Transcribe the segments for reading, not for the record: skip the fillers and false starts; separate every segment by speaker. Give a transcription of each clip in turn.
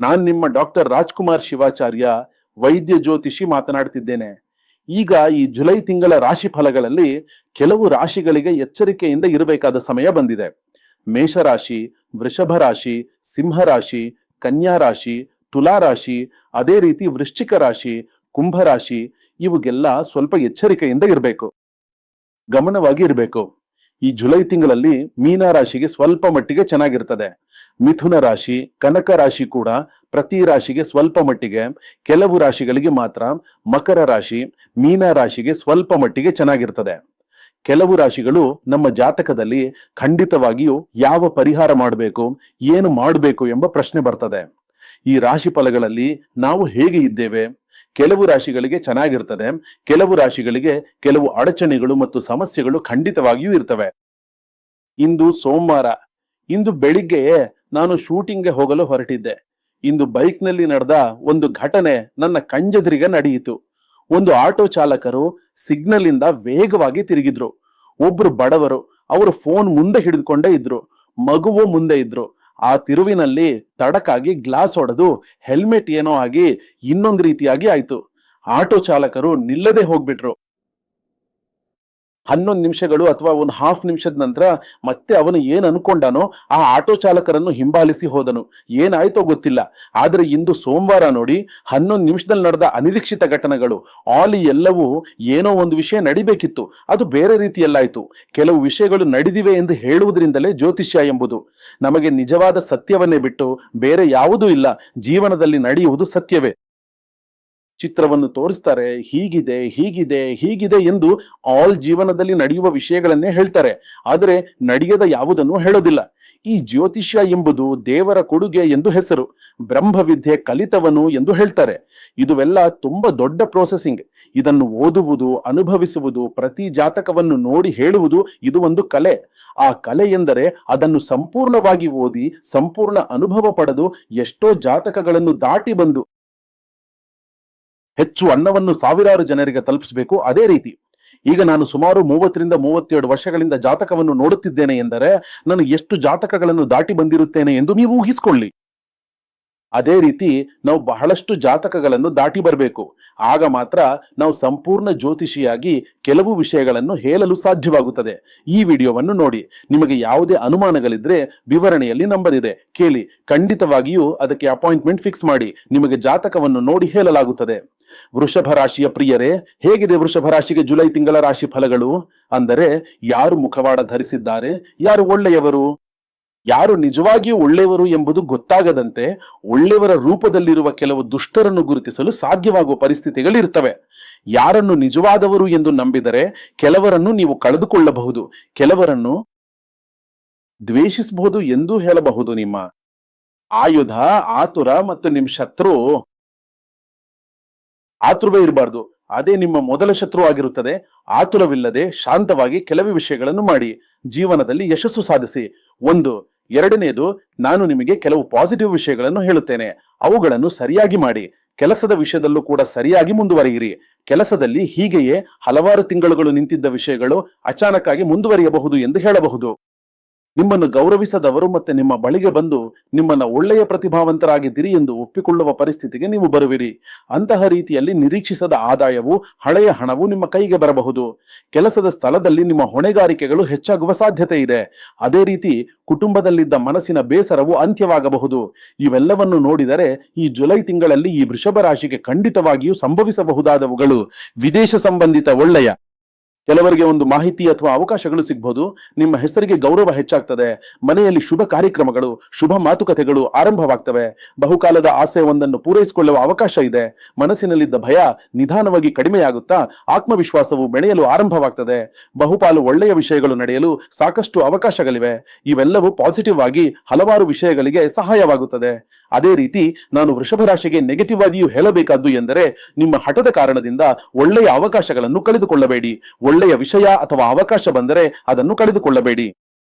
Speaker 1: ನಾನ್ ನಿಮ್ಮ ಡಾಕ್ಟರ್ ರಾಜ್ಕುಮಾರ್ ಶಿವಾಚಾರ್ಯ, ವೈದ್ಯ ಜ್ಯೋತಿಷಿ ಮಾತನಾಡ್ತಿದ್ದೇನೆ. ಈಗ ಈ ಜುಲೈ ತಿಂಗಳ ರಾಶಿ ಫಲಗಳಲ್ಲಿ ಕೆಲವು ರಾಶಿಗಳಿಗೆ ಎಚ್ಚರಿಕೆಯಿಂದ ಇರಬೇಕಾದ ಸಮಯ ಬಂದಿದೆ. ಮೇಷರಾಶಿ, ವೃಷಭ ರಾಶಿ, ಸಿಂಹ ರಾಶಿ, ಕನ್ಯಾ ರಾಶಿ, ತುಲಾ ರಾಶಿ, ಅದೇ ರೀತಿ ವೃಶ್ಚಿಕ ರಾಶಿ, ಕುಂಭ ರಾಶಿ, ಇವುಗೆಲ್ಲ ಸ್ವಲ್ಪ ಎಚ್ಚರಿಕೆಯಿಂದ ಇರಬೇಕು, ಗಮನವಾಗಿ ಇರಬೇಕು. ಈ ಜುಲೈ ತಿಂಗಳಲ್ಲಿ ಮೀನ ರಾಶಿಗೆ ಸ್ವಲ್ಪ ಮಟ್ಟಿಗೆ ಚೆನ್ನಾಗಿರ್ತದೆ. ಮಿಥುನ ರಾಶಿ, ಕನಕ ರಾಶಿ ಕೂಡ ಪ್ರತಿ ರಾಶಿಗೆ ಸ್ವಲ್ಪ ಮಟ್ಟಿಗೆ, ಕೆಲವು ರಾಶಿಗಳಿಗೆ ಮಾತ್ರ, ಮಕರ ರಾಶಿ, ಮೀನ ರಾಶಿಗೆ ಸ್ವಲ್ಪ ಮಟ್ಟಿಗೆ ಚೆನ್ನಾಗಿರ್ತದೆ. ಕೆಲವು ರಾಶಿಗಳು ನಮ್ಮ ಜಾತಕದಲ್ಲಿ ಖಂಡಿತವಾಗಿಯೂ ಯಾವ ಪರಿಹಾರ ಮಾಡಬೇಕು, ಏನು ಮಾಡಬೇಕು ಎಂಬ ಪ್ರಶ್ನೆ ಬರ್ತದೆ. ಈ ರಾಶಿ ಫಲಗಳಲ್ಲಿ ನಾವು ಹೇಗೆ ಇದ್ದೇವೆ? ಕೆಲವು ರಾಶಿಗಳಿಗೆ ಚೆನ್ನಾಗಿರ್ತದೆ, ಕೆಲವು ರಾಶಿಗಳಿಗೆ ಕೆಲವು ಅಡಚಣೆಗಳು ಮತ್ತು ಸಮಸ್ಯೆಗಳು ಖಂಡಿತವಾಗಿಯೂ ಇರ್ತವೆ. ಇಂದು ಸೋಮವಾರ. ಇಂದು ಬೆಳಿಗ್ಗೆ ನಾನು ಶೂಟಿಂಗ್ಗೆ ಹೋಗಲು ಹೊರಟಿದ್ದೆ. ಇಂದು ಬೈಕ್ನಲ್ಲಿ ನಡೆದ ಒಂದು ಘಟನೆ ನನ್ನ ಕಣ್ಣೆದುರಿಗೆ ನಡೆಯಿತು. ಒಂದು ಆಟೋ ಚಾಲಕರು ಸಿಗ್ನಲ್ ಇಂದ ವೇಗವಾಗಿ ತಿರುಗಿದ್ರು. ಒಬ್ರು ಬಡವರು, ಅವರು ಫೋನ್ ಮುಂದೆ ಹಿಡಿದುಕೊಂಡೇ ಇದ್ರು, ಮಗುವು ಮುಂದೆ ಇದ್ರು. ಆ ತಿರುವಿನಲ್ಲಿ ತಡಕಾಗಿ ಗ್ಲಾಸ್ ಹೊಡೆದು ಹೆಲ್ಮೆಟ್ ಏನೋ ಆಗಿ ಇನ್ನೊಂದು ರೀತಿಯಾಗಿ ಆಯ್ತು. ಆಟೋ ಚಾಲಕರು ನಿಲ್ಲದೆ ಹೋಗ್ಬಿಟ್ರು. 11 ನಿಮಿಷಗಳು ಅಥವಾ ಒಂದು ಹಾಫ್ ನಿಮಿಷದ ನಂತರ ಮತ್ತೆ ಅವನು ಏನ್ ಅನ್ಕೊಂಡಾನೋ ಆ ಆಟೋ ಚಾಲಕರನ್ನು ಹಿಂಬಾಲಿಸಿ ಹೋದನು. ಏನಾಯ್ತೋ ಗೊತ್ತಿಲ್ಲ. ಆದ್ರೆ ಇಂದು ಸೋಮವಾರ ನೋಡಿ, 11 ನಿಮಿಷದಲ್ಲಿ ನಡೆದ ಅನಿರೀಕ್ಷಿತ ಘಟನೆಗಳು. ಎಲ್ಲವೂ ಏನೋ ಒಂದು ವಿಷಯ ನಡಿಬೇಕಿತ್ತು, ಅದು ಬೇರೆ ರೀತಿಯಲ್ಲಾಯ್ತು. ಕೆಲವು ವಿಷಯಗಳು ನಡೆದಿವೆ ಎಂದು ಹೇಳುವುದರಿಂದಲೇ ಜ್ಯೋತಿಷ್ಯ ಎಂಬುದು. ನಮಗೆ ನಿಜವಾದ ಸತ್ಯವನ್ನೇ ಬಿಟ್ಟು ಬೇರೆ ಯಾವುದೂ ಇಲ್ಲ. ಜೀವನದಲ್ಲಿ ನಡೆಯುವುದು ಸತ್ಯವೇ. ಚಿತ್ರವನ್ನು ತೋರಿಸ್ತಾರೆ, ಹೀಗಿದೆ ಹೀಗಿದೆ ಹೀಗಿದೆ ಎಂದು ಜೀವನದಲ್ಲಿ ನಡೆಯುವ ವಿಷಯಗಳನ್ನೇ ಹೇಳ್ತಾರೆ. ಆದರೆ ನಡೆಯದ ಯಾವುದನ್ನು ಹೇಳೋದಿಲ್ಲ. ಈ ಜ್ಯೋತಿಷ್ಯ ಎಂಬುದು ದೇವರ ಕೊಡುಗೆ ಎಂದು ಹೆಸರು. ಬ್ರಹ್ಮವಿದ್ಯೆ ಕಲಿತವನು ಎಂದು ಹೇಳ್ತಾರೆ. ಇದುವೆಲ್ಲ ತುಂಬಾ ದೊಡ್ಡ ಪ್ರೋಸೆಸಿಂಗ್. ಇದನ್ನು ಓದುವುದು, ಅನುಭವಿಸುವುದು, ಪ್ರತಿ ಜಾತಕವನ್ನು ನೋಡಿ ಹೇಳುವುದು, ಇದು ಒಂದು ಕಲೆ. ಆ ಕಲೆ ಎಂದರೆ ಅದನ್ನು ಸಂಪೂರ್ಣವಾಗಿ ಓದಿ ಸಂಪೂರ್ಣ ಅನುಭವ ಪಡೆದು ಎಷ್ಟೋ ಜಾತಕಗಳನ್ನು ದಾಟಿ ಬಂದು ಹೆಚ್ಚು ಅನ್ನವನ್ನು ಸಾವಿರಾರು ಜನರಿಗೆ ತಲುಪಿಸಬೇಕು. ಅದೇ ರೀತಿ ಈಗ ನಾನು ಸುಮಾರು 30ರಿಂದ 37 ವರ್ಷಗಳಿಂದ ಜಾತಕವನ್ನು ನೋಡುತ್ತಿದ್ದೇನೆ ಎಂದರೆ ನಾನು ಎಷ್ಟು ಜಾತಕಗಳನ್ನು ದಾಟಿ ಬಂದಿರುತ್ತೇನೆ ಎಂದು ನೀವು ಊಹಿಸಿಕೊಳ್ಳಿ. ಅದೇ ರೀತಿ ನಾವು ಬಹಳಷ್ಟು ಜಾತಕಗಳನ್ನು ದಾಟಿ ಬರಬೇಕು. ಆಗ ಮಾತ್ರ ನಾವು ಸಂಪೂರ್ಣ ಜ್ಯೋತಿಷಿಯಾಗಿ ಕೆಲವು ವಿಷಯಗಳನ್ನು ಹೇಳಲು ಸಾಧ್ಯವಾಗುತ್ತದೆ. ಈ ವಿಡಿಯೋವನ್ನು ನೋಡಿ. ನಿಮಗೆ ಯಾವುದೇ ಅನುಮಾನಗಳಿದ್ರೆ ವಿವರಣೆಯಲ್ಲಿ ನಂಬರ್ ಇದೆ, ಕೇಳಿ. ಖಂಡಿತವಾಗಿಯೂ ಅದಕ್ಕೆ ಅಪಾಯಿಂಟ್ಮೆಂಟ್ ಫಿಕ್ಸ್ ಮಾಡಿ ನಿಮಗೆ ಜಾತಕವನ್ನು ನೋಡಿ ಹೇಳಲಾಗುತ್ತದೆ. ವೃಷಭ ರಾಶಿಯ ಪ್ರಿಯರೇ, ಹೇಗಿದೆ ವೃಷಭ ರಾಶಿಗೆ ಜುಲೈ ತಿಂಗಳ ರಾಶಿ ಫಲಗಳು? ಅಂದರೆ ಯಾರು ಮುಖವಾಡ ಧರಿಸಿದ್ದಾರೆ, ಯಾರು ಒಳ್ಳೆಯವರು, ಯಾರು ನಿಜವಾಗಿಯೂ ಒಳ್ಳೆಯವರು ಎಂಬುದು ಗೊತ್ತಾಗದಂತೆ ಒಳ್ಳೆಯವರ ರೂಪದಲ್ಲಿರುವ ಕೆಲವು ದುಷ್ಟರನ್ನು ಗುರುತಿಸಲು ಸಾಧ್ಯವಾಗುವ ಪರಿಸ್ಥಿತಿಗಳಿರ್ತವೆ. ಯಾರನ್ನು ನಿಜವಾದವರು ಎಂದು ನಂಬಿದರೆ ಕೆಲವರನ್ನು ನೀವು ಕಳೆದುಕೊಳ್ಳಬಹುದು, ಕೆಲವರನ್ನು ದ್ವೇಷಿಸಬಹುದು ಎಂದೂ ಹೇಳಬಹುದು. ನಿಮ್ಮ ಆಯುಧ ಆತುರ ಮತ್ತು ನಿಮ್ಮ ಶತ್ರು ಆತುರವೇ ಇರಬಾರ್ದು, ಅದೇ ನಿಮ್ಮ ಮೊದಲ ಶತ್ರು ಆಗಿರುತ್ತದೆ. ಆತುರವಿಲ್ಲದೆ ಶಾಂತವಾಗಿ ಕೆಲವು ವಿಷಯಗಳನ್ನು ಮಾಡಿ ಜೀವನದಲ್ಲಿ ಯಶಸ್ಸು ಸಾಧಿಸಿ. ಎರಡನೇದು, ನಾನು ನಿಮಗೆ ಕೆಲವು ಪಾಸಿಟಿವ್ ವಿಷಯಗಳನ್ನು ಹೇಳುತ್ತೇನೆ, ಅವುಗಳನ್ನು ಸರಿಯಾಗಿ ಮಾಡಿ. ಕೆಲಸದ ವಿಷಯದಲ್ಲೂ ಕೂಡ ಸರಿಯಾಗಿ ಮುಂದುವರಿಯಿರಿ. ಕೆಲಸದಲ್ಲಿ ಹೀಗೆಯೇ ಹಲವಾರು ತಿಂಗಳುಗಳು ನಿಂತಿದ್ದ ವಿಷಯಗಳು ಅಚಾನಕ್ ಆಗಿ ಮುಂದುವರಿಯಬಹುದು ಎಂದು ಹೇಳಬಹುದು. ನಿಮ್ಮನ್ನು ಗೌರವಿಸದವರು ಮತ್ತೆ ನಿಮ್ಮ ಬಳಿಗೆ ಬಂದು ನಿಮ್ಮನ್ನ ಒಳ್ಳೆಯ ಪ್ರತಿಭಾವಂತರಾಗಿದ್ದೀರಿ ಎಂದು ಒಪ್ಪಿಕೊಳ್ಳುವ ಪರಿಸ್ಥಿತಿಗೆ ನೀವು ಬರುವಿರಿ. ಅಂತಹ ರೀತಿಯಲ್ಲಿ ನಿರೀಕ್ಷಿಸದ ಆದಾಯವು, ಹಳೆಯ ಹಣವು ನಿಮ್ಮ ಕೈಗೆ ಬರಬಹುದು. ಕೆಲಸದ ಸ್ಥಳದಲ್ಲಿ ನಿಮ್ಮ ಹೊಣೆಗಾರಿಕೆಗಳು ಹೆಚ್ಚಾಗುವ ಸಾಧ್ಯತೆ ಇದೆ. ಅದೇ ರೀತಿ ಕುಟುಂಬದಲ್ಲಿದ್ದ ಮನಸ್ಸಿನ ಬೇಸರವು ಅಂತ್ಯವಾಗಬಹುದು. ಇವೆಲ್ಲವನ್ನು ನೋಡಿದರೆ ಈ ಜುಲೈ ತಿಂಗಳಲ್ಲಿ ಈ ವೃಷಭ ರಾಶಿಗೆ ಖಂಡಿತವಾಗಿಯೂ ಸಂಭವಿಸಬಹುದಾದವುಗಳು ವಿದೇಶ ಸಂಬಂಧಿತ ಒಳ್ಳೆಯ ಕೆಲವರಿಗೆ ಒಂದು ಮಾಹಿತಿ ಅಥವಾ ಅವಕಾಶಗಳು ಸಿಗಬಹುದು. ನಿಮ್ಮ ಹೆಸರಿಗೆ ಗೌರವ ಹೆಚ್ಚಾಗ್ತದೆ. ಮನೆಯಲ್ಲಿ ಶುಭ ಕಾರ್ಯಕ್ರಮಗಳು, ಶುಭ ಮಾತುಕತೆಗಳು ಆರಂಭವಾಗ್ತವೆ. ಬಹುಕಾಲದ ಆಸೆ ಒಂದನ್ನು ಪೂರೈಸಿಕೊಳ್ಳುವ ಅವಕಾಶ ಇದೆ. ಮನಸ್ಸಿನಲ್ಲಿದ್ದ ಭಯ ನಿಧಾನವಾಗಿ ಕಡಿಮೆಯಾಗುತ್ತಾ ಆತ್ಮವಿಶ್ವಾಸವು ಬೆಳೆಯಲು ಆರಂಭವಾಗ್ತದೆ. ಬಹುಪಾಲು ಒಳ್ಳೆಯ ವಿಷಯಗಳು ನಡೆಯಲು ಸಾಕಷ್ಟು ಅವಕಾಶಗಳಿವೆ. ಇವೆಲ್ಲವೂ ಪಾಸಿಟಿವ್ ಆಗಿ ಹಲವಾರು ವಿಷಯಗಳಿಗೆ ಸಹಾಯವಾಗುತ್ತದೆ. ಅದೇ ರೀತಿ ನಾನು ವೃಷಭ ರಾಶಿಗೆ ನೆಗೆಟಿವ್ ಆಗಿಯೂ ಹೇಳಬೇಕಾದ್ದು ಎಂದರೆ, ನಿಮ್ಮ ಹಠದ ಕಾರಣದಿಂದ ಒಳ್ಳೆಯ ಅವಕಾಶಗಳನ್ನು ಕಳೆದುಕೊಳ್ಳಬೇಡಿ. ಒಳ್ಳೆಯ ವಿಷಯ ಅಥವಾ ಅವಕಾಶ ಬಂದರೆ ಅದನ್ನು ಕಳೆದುಕೊಳ್ಳಬೇಡಿ.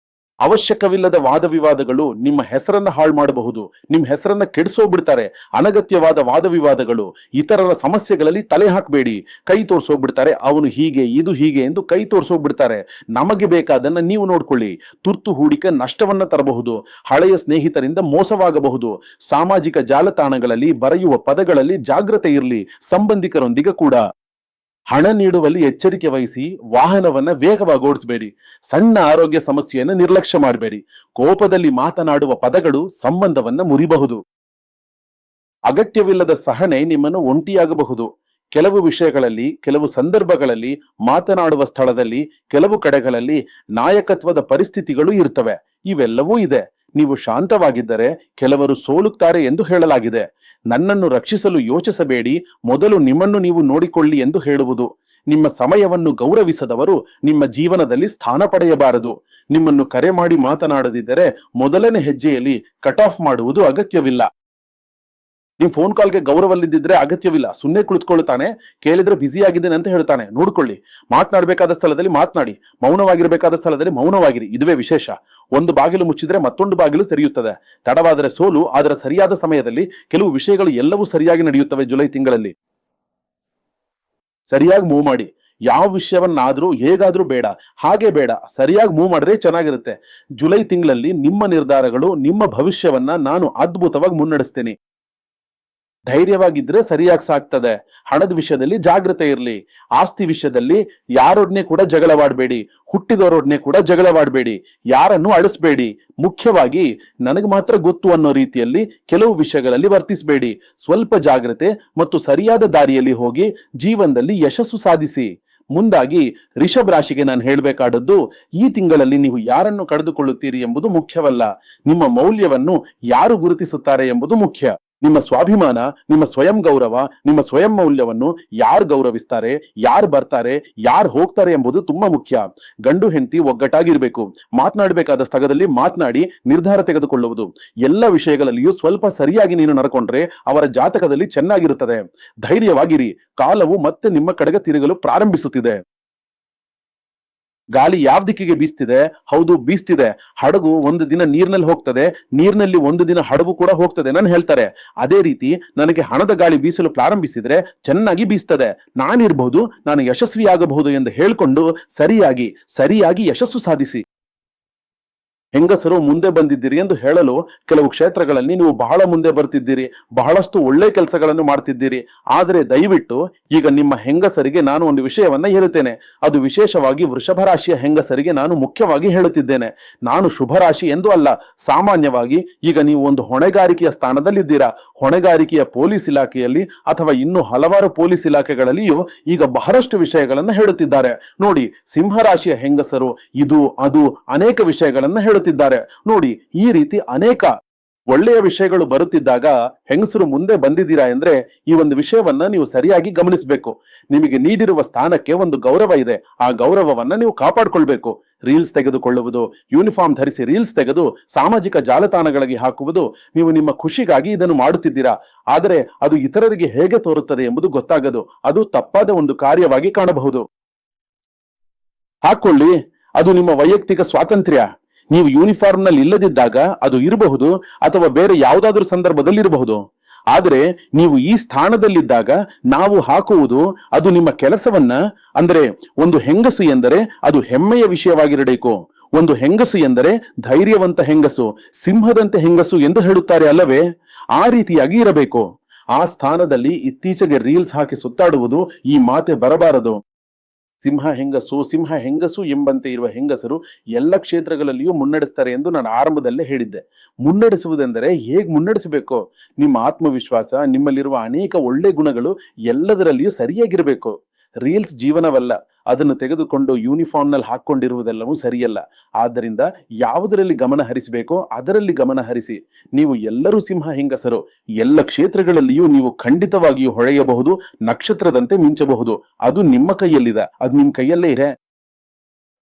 Speaker 1: ಅವಶ್ಯಕವಿಲ್ಲದ ವಾದ ವಿವಾದಗಳು ನಿಮ್ಮ ಹೆಸರನ್ನ ಹಾಳು ಮಾಡಬಹುದು, ನಿಮ್ಮ ಹೆಸರನ್ನ ಕೆಡಿಸೋಗ್ಬಿಡ್ತಾರೆ. ಅನಗತ್ಯವಾದ ವಾದ ವಿವಾದಗಳು, ಇತರರ ಸಮಸ್ಯೆಗಳಲ್ಲಿ ತಲೆ ಹಾಕಬೇಡಿ. ಕೈ ತೋರ್ಸೋಗ್ಬಿಡ್ತಾರೆ, ಅವನು ಹೀಗೆ ಇದು ಹೀಗೆ ಎಂದು ಕೈ ತೋರ್ಸೋಗ್ಬಿಡ್ತಾರೆ. ನಮಗೆ ಬೇಕಾದನ್ನ ನೀವು ನೋಡ್ಕೊಳ್ಳಿ. ತುರ್ತು ಹೂಡಿಕೆ ನಷ್ಟವನ್ನ ತರಬಹುದು, ಹಳೆಯ ಸ್ನೇಹಿತರಿಂದ ಮೋಸವಾಗಬಹುದು. ಸಾಮಾಜಿಕ ಜಾಲತಾಣಗಳಲ್ಲಿ ಬರೆಯುವ ಪದಗಳಲ್ಲಿ ಜಾಗ್ರತೆ ಇರಲಿ, ಸಂಬಂಧಿಕರೊಂದಿಗೆ ಕೂಡ. ಹಣ ನೀಡುವಲ್ಲಿ ಎಚ್ಚರಿಕೆ ವಹಿಸಿ, ವಾಹನವನ್ನ ವೇಗವಾಗಿ ಓಡಿಸಬೇಡಿ. ಸಣ್ಣ ಆರೋಗ್ಯ ಸಮಸ್ಯೆಯನ್ನು ನಿರ್ಲಕ್ಷ್ಯ ಮಾಡಬೇಡಿ. ಕೋಪದಲ್ಲಿ ಮಾತನಾಡುವ ಪದಗಳು ಸಂಬಂಧವನ್ನ ಮುರಿಬಹುದು. ಅಗತ್ಯವಿಲ್ಲದ ಸಹನೆ ನಿಮ್ಮನ್ನು ಒಂಟಿಯಾಗಬಹುದು. ಕೆಲವು ವಿಷಯಗಳಲ್ಲಿ, ಕೆಲವು ಸಂದರ್ಭಗಳಲ್ಲಿ, ಮಾತನಾಡುವ ಸ್ಥಳದಲ್ಲಿ, ಕೆಲವು ಕಡೆಗಳಲ್ಲಿ ನಾಯಕತ್ವದ ಪರಿಸ್ಥಿತಿಗಳು ಇರ್ತವೆ. ಇವೆಲ್ಲವೂ ಇದೆ. ನೀವು ಶಾಂತವಾಗಿದ್ದರೆ ಕೆಲವರು ಸೋಲುತ್ತಾರೆ ಎಂದು ಹೇಳಲಾಗಿದೆ. ನನ್ನನ್ನು ರಕ್ಷಿಸಲು ಯೋಚಿಸಬೇಡಿ, ಮೊದಲು ನಿಮ್ಮನ್ನು ನೀವು ನೋಡಿಕೊಳ್ಳಿ ಎಂದು ಹೇಳುವುದು. ನಿಮ್ಮ ಸಮಯವನ್ನು ಗೌರವಿಸದವರು ನಿಮ್ಮ ಜೀವನದಲ್ಲಿ ಸ್ಥಾನ ಪಡೆಯಬಾರದು. ನಿಮ್ಮನ್ನು ಕರೆ ಮಾಡಿ ಮಾತನಾಡದಿದ್ದರೆ ಮೊದಲನೇ ಹೆಜ್ಜೆಯಲ್ಲಿ ಕಟ್ ಆಫ್ ಮಾಡುವುದು ಅಗತ್ಯವಿಲ್ಲ. ನೀವು ಫೋನ್ ಕಾಲ್ಗೆ ಗೌರವಲ್ಲಿದ್ದಿದ್ರೆ ಅಗತ್ಯವಿಲ್ಲ. ಸುಮ್ಮನೆ ಕುಳಿತುಕೊಳ್ಳುತ್ತಾನೆ, ಕೇಳಿದ್ರೆ ಬ್ಯುಸಿ ಆಗಿದ್ದೇನೆ ಅಂತ ಹೇಳ್ತಾನೆ. ನೋಡ್ಕೊಳ್ಳಿ, ಮಾತನಾಡಬೇಕಾದ ಸ್ಥಳದಲ್ಲಿ ಮಾತನಾಡಿ, ಮೌನವಾಗಿರಬೇಕಾದ ಸ್ಥಳದಲ್ಲಿ ಮೌನವಾಗಿರಿ. ಇದುವೇ ವಿಶೇಷ. ಒಂದು ಬಾಗಿಲು ಮುಚ್ಚಿದ್ರೆ ಮತ್ತೊಂದು ಬಾಗಿಲು ತೆರೆಯುತ್ತದೆ. ತಡವಾದರೆ ಸೋಲು, ಆದರೆ ಸರಿಯಾದ ಸಮಯದಲ್ಲಿ ಕೆಲವು ವಿಷಯಗಳು ಎಲ್ಲವೂ ಸರಿಯಾಗಿ ನಡೆಯುತ್ತವೆ. ಜುಲೈ ತಿಂಗಳಲ್ಲಿ ಸರಿಯಾಗಿ ಮೂವ್ ಮಾಡಿ. ಯಾವ ವಿಷಯವನ್ನಾದ್ರೂ ಹೇಗಾದ್ರೂ ಬೇಡ, ಹಾಗೆ ಬೇಡ, ಸರಿಯಾಗಿ ಮೂವ್ ಮಾಡಿದ್ರೆ ಚೆನ್ನಾಗಿರುತ್ತೆ. ಜುಲೈ ತಿಂಗಳಲ್ಲಿ ನಿಮ್ಮ ನಿರ್ಧಾರಗಳು, ನಿಮ್ಮ ಭವಿಷ್ಯವನ್ನ ನಾನು ಅದ್ಭುತವಾಗಿ ಮುನ್ನಡೆಸ್ತೇನೆ. ಧೈರ್ಯವಾಗಿದ್ರೆ ಸರಿಯಾಗಿ ಸಾಕ್ತದೆ. ಹಣದ ವಿಷಯದಲ್ಲಿ ಜಾಗ್ರತೆ ಇರಲಿ. ಆಸ್ತಿ ವಿಷಯದಲ್ಲಿ ಯಾರೊಡನೆ ಕೂಡ ಜಗಳವಾಡಬೇಡಿ. ಹುಟ್ಟಿದವರೊಡನೆ ಕೂಡ ಜಗಳವಾಡಬೇಡಿ. ಯಾರನ್ನು ಅಳಿಸ್ಬೇಡಿ. ಮುಖ್ಯವಾಗಿ ನನಗೆ ಮಾತ್ರ ಗೊತ್ತು ಅನ್ನೋ ರೀತಿಯಲ್ಲಿ ಕೆಲವು ವಿಷಯಗಳಲ್ಲಿ ವರ್ತಿಸಬೇಡಿ. ಸ್ವಲ್ಪ ಜಾಗ್ರತೆ ಮತ್ತು ಸರಿಯಾದ ದಾರಿಯಲ್ಲಿ ಹೋಗಿ ಜೀವನದಲ್ಲಿ ಯಶಸ್ಸು ಸಾಧಿಸಿ. ಮುಂದಾಗಿ ರಿಷಭ್ ರಾಶಿಗೆ ನಾನು ಹೇಳಬೇಕಾದದ್ದು, ಈ ತಿಂಗಳಲ್ಲಿ ನೀವು ಯಾರನ್ನು ಕಳೆದುಕೊಳ್ಳುತ್ತೀರಿ ಎಂಬುದು ಮುಖ್ಯವಲ್ಲ, ನಿಮ್ಮ ಮೌಲ್ಯವನ್ನು ಯಾರು ಗುರುತಿಸುತ್ತಾರೆ ಎಂಬುದು ಮುಖ್ಯ. ನಿಮ್ಮ ಸ್ವಾಭಿಮಾನ, ನಿಮ್ಮ ಸ್ವಯಂ ಗೌರವ, ನಿಮ್ಮ ಸ್ವಯಂ ಮೌಲ್ಯವನ್ನು ಯಾರು ಗೌರವಿಸ್ತಾರೆ, ಯಾರು ಬರ್ತಾರೆ, ಯಾರು ಹೋಗ್ತಾರೆ ಎಂಬುದು ತುಂಬಾ ಮುಖ್ಯ. ಗಂಡು ಹೆಂಡತಿ ಒಗ್ಗಟ್ಟಾಗಿರ್ಬೇಕು. ಮಾತನಾಡಬೇಕಾದ ಸ್ಥಳದಲ್ಲಿ ಮಾತನಾಡಿ ನಿರ್ಧಾರ ತೆಗೆದುಕೊಳ್ಳುವುದು. ಎಲ್ಲ ವಿಷಯಗಳಲ್ಲಿಯೂ ಸ್ವಲ್ಪ ಸರಿಯಾಗಿ ನೀನು ನಡ್ಕೊಂಡ್ರೆ ಅವರ ಜಾತಕದಲ್ಲಿ ಚೆನ್ನಾಗಿರುತ್ತದೆ. ಧೈರ್ಯವಾಗಿರಿ. ಕಾಲವು ಮತ್ತೆ ನಿಮ್ಮ ಕಡೆಗೆ ತಿರುಗಲು ಪ್ರಾರಂಭಿಸುತ್ತಿದೆ. ಗಾಳಿ ಯಾವ ದಿಕ್ಕಿಗೆ ಬೀಸ್ತಿದೆ? ಹೌದು, ಬೀಸ್ತಿದೆ. ಹಡಗು ಒಂದು ದಿನ ನೀರಿನಲ್ಲಿ ಹೋಗ್ತದೆ, ನೀರಿನಲ್ಲಿ ಒಂದು ದಿನ ಹಡಗು ಕೂಡ ಹೋಗ್ತದೆ ನಾನು ಹೇಳ್ತಾರೆ. ಅದೇ ರೀತಿ ನನಗೆ ಹಣದ ಗಾಳಿ ಬೀಸಲು ಪ್ರಾರಂಭಿಸಿದ್ರೆ ಚೆನ್ನಾಗಿ ಬೀಸ್ತದೆ, ನಾನಿರ್ಬಹುದು, ನಾನು ಯಶಸ್ವಿ ಆಗಬಹುದು ಎಂದು ಹೇಳ್ಕೊಂಡು ಸರಿಯಾಗಿ ಯಶಸ್ಸು ಸಾಧಿಸಿ. ಹೆಂಗಸರು ಮುಂದೆ ಬಂದಿದ್ದೀರಿ ಎಂದು ಹೇಳಲು ಕೆಲವು ಕ್ಷೇತ್ರಗಳಲ್ಲಿ ನೀವು ಬಹಳ ಮುಂದೆ ಬರ್ತಿದ್ದೀರಿ, ಬಹಳಷ್ಟು ಒಳ್ಳೆ ಕೆಲಸಗಳನ್ನು ಮಾಡ್ತಿದ್ದೀರಿ. ಆದರೆ ದಯವಿಟ್ಟು ಈಗ ನಿಮ್ಮ ಹೆಂಗಸರಿಗೆ ನಾನು ಒಂದು ವಿಷಯವನ್ನ ಹೇಳುತ್ತೇನೆ. ಅದು ವಿಶೇಷವಾಗಿ ವೃಷಭ ರಾಶಿಯ ಹೆಂಗಸರಿಗೆ ನಾನು ಮುಖ್ಯವಾಗಿ ಹೇಳುತ್ತಿದ್ದೇನೆ. ನಾನು ಶುಭ ರಾಶಿ ಎಂದು ಅಲ್ಲ, ಸಾಮಾನ್ಯವಾಗಿ ಈಗ ನೀವು ಒಂದು ಹೊಣೆಗಾರಿಕೆಯ ಸ್ಥಾನದಲ್ಲಿದ್ದೀರಾ. ಹೊಣೆಗಾರಿಕೆಯ ಪೊಲೀಸ್ ಇಲಾಖೆಯಲ್ಲಿ ಅಥವಾ ಇನ್ನು ಹಲವಾರು ಪೊಲೀಸ್ ಇಲಾಖೆಗಳಲ್ಲಿಯೂ ಈಗ ಬಹಳಷ್ಟು ವಿಷಯಗಳನ್ನ ಹೇಳುತ್ತಿದ್ದಾರೆ. ನೋಡಿ, ಸಿಂಹರಾಶಿಯ ಹೆಂಗಸರು ಇದು ಅದು ಅನೇಕ ವಿಷಯಗಳನ್ನ ಹೇಳುತ್ತಿದ್ದಾರೆ. ನೋಡಿ, ಈ ರೀತಿ ಅನೇಕ ಒಳ್ಳೆಯ ವಿಷಯಗಳು ಬರುತ್ತಿದ್ದಾಗ ಹೆಂಗಸರು ಮುಂದೆ ಬಂದಿದ್ದೀರಾ ಅಂದ್ರೆ ಈ ಒಂದು ವಿಷಯವನ್ನ ನೀವು ಸರಿಯಾಗಿ ಗಮನಿಸಬೇಕು. ನಿಮಗೆ ನೀಡಿರುವ ಸ್ಥಾನಕ್ಕೆ ಒಂದು ಗೌರವ ಇದೆ, ಆ ಗೌರವವನ್ನ ನೀವು ಕಾಪಾಡಿಕೊಳ್ಬೇಕು. ರೀಲ್ಸ್ ತೆಗೆದುಕೊಳ್ಳುವುದು, ಯೂನಿಫಾರ್ಮ್ ಧರಿಸಿ ರೀಲ್ಸ್ ತೆಗೆದು ಸಾಮಾಜಿಕ ಜಾಲತಾಣಗಳಿಗೆ ಹಾಕುವುದು, ನೀವು ನಿಮ್ಮ ಖುಷಿಗಾಗಿ ಇದನ್ನು ಮಾಡುತ್ತಿದ್ದೀರಾ. ಆದರೆ ಅದು ಇತರರಿಗೆ ಹೇಗೆ ತೋರುತ್ತದೆ ಎಂಬುದು ಗೊತ್ತಾಗದು. ಅದು ತಪ್ಪಾದ ಒಂದು ಕಾರ್ಯವಾಗಿ ಕಾಣಬಹುದು. ಹಾಕೊಳ್ಳಿ, ಅದು ನಿಮ್ಮ ವೈಯಕ್ತಿಕ ಸ್ವಾತಂತ್ರ್ಯ. ನೀವು ಯೂನಿಫಾರ್ಮ್ ನಲ್ಲಿ ಇಲ್ಲದಿದ್ದಾಗ ಅದು ಇರಬಹುದು, ಅಥವಾ ಬೇರೆ ಯಾವುದಾದ್ರೂ ಸಂದರ್ಭದಲ್ಲಿ ಇರಬಹುದು. ಆದರೆ ನೀವು ಈ ಸ್ಥಾನದಲ್ಲಿದ್ದಾಗ ನಾವು ಹಾಕುವುದು ಅದು ನಿಮ್ಮ ಕೆಲಸವನ್ನ, ಅಂದ್ರೆ ಒಂದು ಹೆಂಗಸು ಎಂದರೆ ಅದು ಹೆಮ್ಮೆಯ ವಿಷಯವಾಗಿರಬೇಕು. ಒಂದು ಹೆಂಗಸು ಎಂದರೆ ಧೈರ್ಯವಂತ ಹೆಂಗಸು, ಸಿಂಹದಂತೆ ಹೆಂಗಸು ಎಂದು ಹೇಳುತ್ತಾರೆ ಅಲ್ಲವೇ? ಆ ರೀತಿಯಾಗಿ ಇರಬೇಕು. ಆ ಸ್ಥಾನದಲ್ಲಿ ಇತ್ತೀಚೆಗೆ ರೀಲ್ಸ್ ಹಾಕಿ ಸುತ್ತಾಡುವುದು, ಈ ಮಾತೆ ಬರಬಾರದು. ಸಿಂಹ ಹೆಂಗಸು ಎಂಬಂತೆ ಇರುವ ಹೆಂಗಸರು ಎಲ್ಲ ಕ್ಷೇತ್ರಗಳಲ್ಲಿಯೂ ಮುನ್ನಡೆಸ್ತಾರೆ ಎಂದು ನಾನು ಆರಂಭದಲ್ಲೇ ಹೇಳಿದ್ದೆ. ಮುನ್ನಡೆಸುವುದೆಂದರೆ ಹೇಗೆ ಮುನ್ನಡೆಸಬೇಕು? ನಿಮ್ಮ ಆತ್ಮವಿಶ್ವಾಸ, ನಿಮ್ಮಲ್ಲಿರುವ ಅನೇಕ ಒಳ್ಳೆ ಗುಣಗಳು ಎಲ್ಲದರಲ್ಲಿಯೂ ಸರಿಯಾಗಿರಬೇಕು. ರೀಲ್ಸ್ ಜೀವನವಲ್ಲ, ಅದನ್ನು ತೆಗೆದುಕೊಂಡು ಯೂನಿಫಾರ್ಮ್ ನಲ್ಲಿ ಹಾಕೊಂಡಿರುವುದೆಲ್ಲವೂ ಸರಿಯಲ್ಲ. ಆದ್ದರಿಂದ ಯಾವುದರಲ್ಲಿ ಗಮನ ಹರಿಸಬೇಕೋ ಅದರಲ್ಲಿ ಗಮನ ಹರಿಸಿ. ನೀವು ಎಲ್ಲರೂ ಸಿಂಹ ಹೆಂಗಸರು, ಎಲ್ಲ ಕ್ಷೇತ್ರಗಳಲ್ಲಿಯೂ ನೀವು ಖಂಡಿತವಾಗಿಯೂ ಹೊಳೆಯಬಹುದು, ನಕ್ಷತ್ರದಂತೆ ಮಿಂಚಬಹುದು. ಅದು ನಿಮ್ಮ ಕೈಯಲ್ಲಿದೆ, ಅದು ನಿಮ್ಮ ಕೈಯಲ್ಲೇ ಇದೆ.